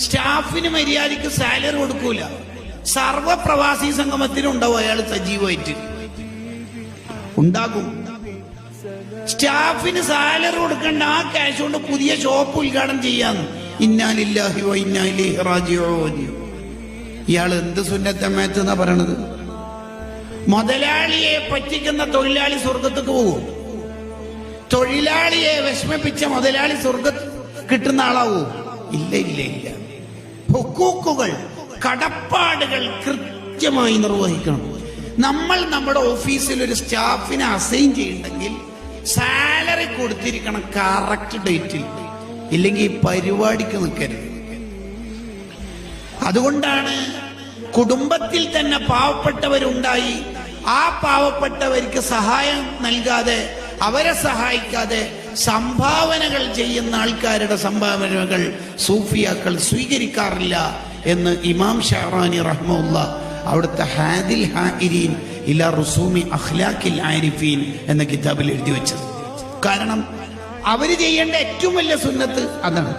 സ്റ്റാഫിന് മര്യാദയ്ക്ക് സാലറി കൊടുക്കൂല. സർവ പ്രവാസി സംഗമത്തിനും ഉണ്ടാവും അയാൾ സജീവമായിട്ട് ഉണ്ടാകും. സ്റ്റാഫിന് സാലറി കൊടുക്കേണ്ട ആ ക്യാഷ് കൊണ്ട് പുതിയ ഷോപ്പ് ഉദ്ഘാടനം ചെയ്യാന്ന്. ഇന്നാ ലില്ലാഹി വ ഇന്നാ ഇലൈഹി റാജിഊൻ. ഇയാൾ എന്ത് സുന്നത്തമ്മത്ത് എന്നാ പറയണത്? മുതലാളിയെ പറ്റിക്കുന്ന തൊഴിലാളി സ്വർഗത്തേക്ക് പോകും. തൊഴിലാളിയെ വിഷമിപ്പിച്ച മുതലാളി സ്വർഗത്ത് കിട്ടുന്ന ആളാവൂ? ഇല്ല ഇല്ല ഇല്ല. ഹുക്കൂക്കുകൾ, കടപ്പാടുകൾ കൃത്യമായി നിർവഹിക്കണം. നമ്മൾ നമ്മുടെ ഓഫീസിൽ ഒരു സ്റ്റാഫിനെ അസൈൻ ചെയ്യുന്നുണ്ടെങ്കിൽ സാലറി കൊടുത്തിരിക്കണം കറക്റ്റ് ഡേറ്റിൽ, ഇല്ലെങ്കിൽ പരിപാടിക്ക് നിൽക്കരുത്. അതുകൊണ്ടാണ് കുടുംബത്തിൽ തന്നെ പാവപ്പെട്ടവരുണ്ടായി, ആ പാവപ്പെട്ടവർക്ക് സഹായം നൽകാതെ, അവരെ സഹായിക്കാതെ സംഭാവനകൾ ചെയ്യുന്ന ആൾക്കാരുടെ സംഭാവനകൾ സൂഫിയാക്കൾ സ്വീകരിക്കാറില്ല എന്ന് ഇമാം ഷഅറാനി റഹ്മത്തുള്ളാഹി അവിടുത്തെ ഹാദിൽ ഹാഇരീൻ ഇലാ റുസൂമി അഖ്ലാഖിൽ ആരിഫീൻ എന്ന കിതാബിൽ എഴുതി വെച്ചത്. കാരണം അവര് ചെയ്യേണ്ട ഏറ്റവും വലിയ സുന്നത്ത് അതാണ്.